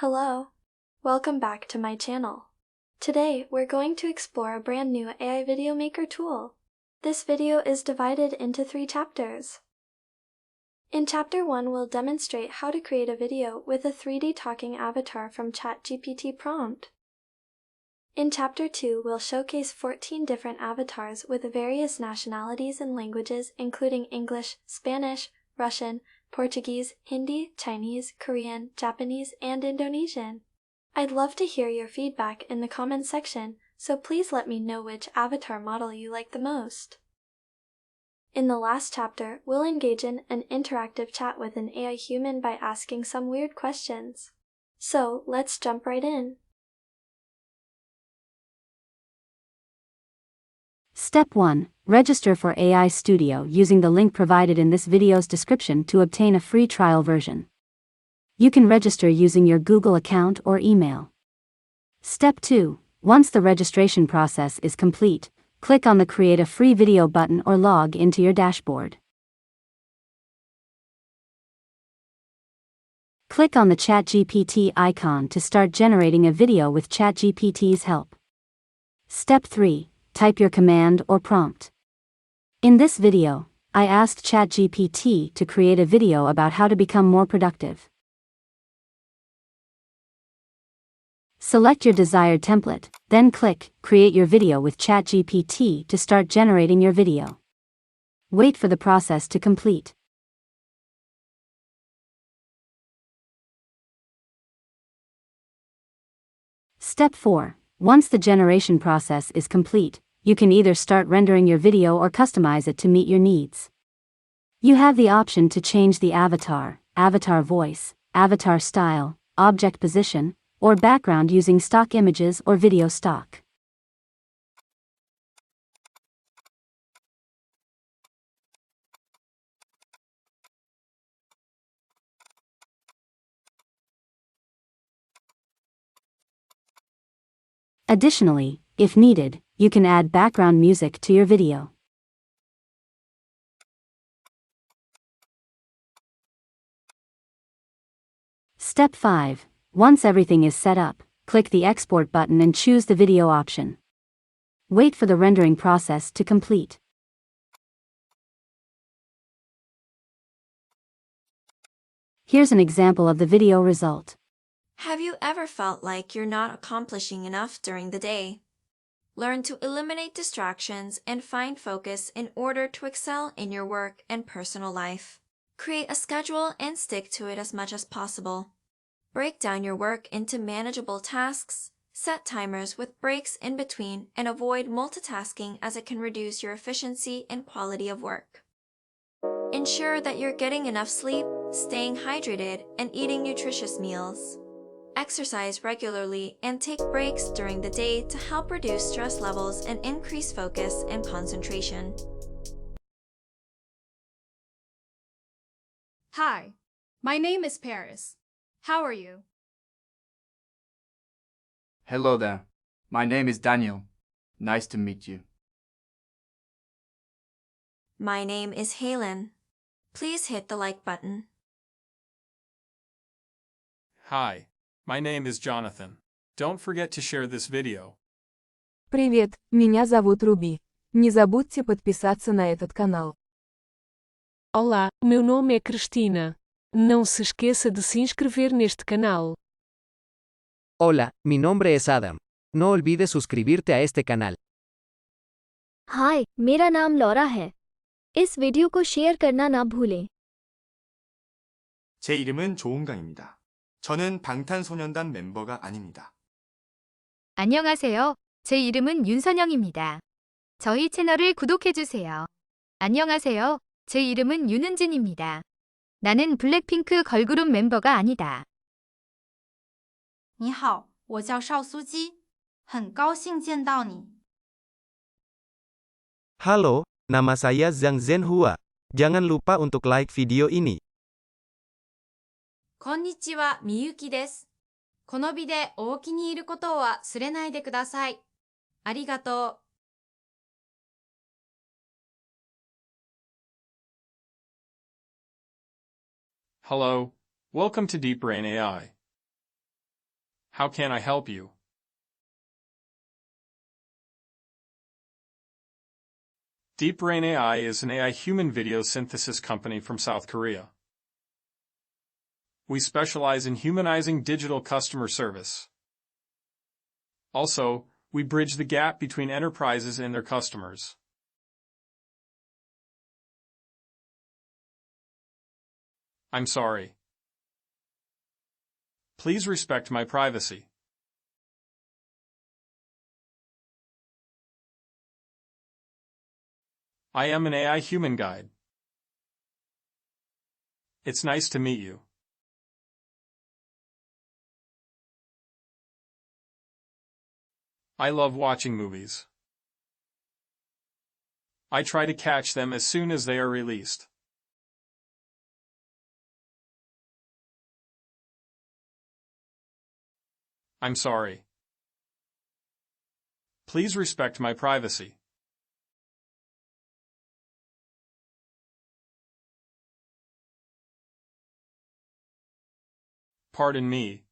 Hello. Welcome back to my channel. Today, we're going to explore a brand new AI video maker tool. This video is divided into 3 chapters. In Chapter 1, we'll demonstrate how to create a video with a 3D talking avatar from ChatGPT Prompt. In Chapter 2, we'll showcase 14 different avatars with various nationalities and languages including English, Spanish, Russian, Portuguese, Hindi, Chinese, Korean, Japanese, and Indonesian. I'd love to hear your feedback in the comments section, so please let me know which avatar model you like the most. In the last chapter, we'll engage in an interactive chat with an AI human by asking some weird questions. So, let's jump right in. Step 1. Register for AI Studio using the link provided in this video's description to obtain a free trial version. You can register using your Google account or email. Step 2. Once the registration process is complete, click on the Create a Free Video button or log into your dashboard. Click on the ChatGPT icon to start generating a video with ChatGPT's help. Step 3. Type your command or prompt. In this video, I asked ChatGPT to create a video about how to become more productive. Select your desired template, then click Create your video with ChatGPT to start generating your video. Wait for the process to complete. Step 4. Once the generation process is complete, you can either start rendering your video or customize it to meet your needs. You have the option to change the avatar, avatar voice, avatar style, object position, or background using stock images or video stock. Additionally, if needed, you can add background music to your video. Step 5. Once everything is set up, click the Export button and choose the video option. Wait for the rendering process to complete. Here's an example of the video result. Have you ever felt like you're not accomplishing enough during the day? Learn to eliminate distractions and find focus in order to excel in your work and personal life. Create a schedule and stick to it as much as possible. Break down your work into manageable tasks, set timers with breaks in between, and avoid multitasking as it can reduce your efficiency and quality of work. Ensure that you're getting enough sleep, staying hydrated, and eating nutritious meals. Exercise regularly and take breaks during the day to help reduce stress levels and increase focus and concentration. Hi, my name is Paris. How are you? Hello there. My name is Daniel. Nice to meet you. My name is Helen. Please hit the like button. Hi, my name is Jonathan. Don't forget to share this video. Привет, меня зовут Руби. Не забудьте подписаться на этот канал. Olá, meu nome é Cristina. Não se esqueça de se inscrever neste canal. Hola, mi nombre es Adam. No olvides suscribirte a este canal. हाय, मेरा नाम Laura है. इस video को share करना ना भूलें. 제 이름은 조은강입니다. 저는 방탄소년단 멤버가 아닙니다. 안녕하세요. 제 이름은 윤선영입니다. 저희 채널을 구독해주세요. 안녕하세요. 제 이름은 윤은진입니다. 나는 블랙핑크 걸그룹 멤버가 아니다. 你好，我叫邵苏基，很高兴见到你。 Halo, nama saya Zhang Zhenhua. Jangan lupa untuk like video ini. こんにちは、みゆきです。この美でお気に入ることを忘れないでください。ありがとう。Hello, welcome to Deep Brain AI. How can I help you? DeepBrain AI is an AI human video synthesis company from South Korea. We specialize in humanizing digital customer service. Also, we bridge the gap between enterprises and their customers. I'm sorry. Please respect my privacy. I am an AI human guide. It's nice to meet you. I love watching movies. I try to catch them as soon as they are released. I'm sorry. Please respect my privacy. Pardon me,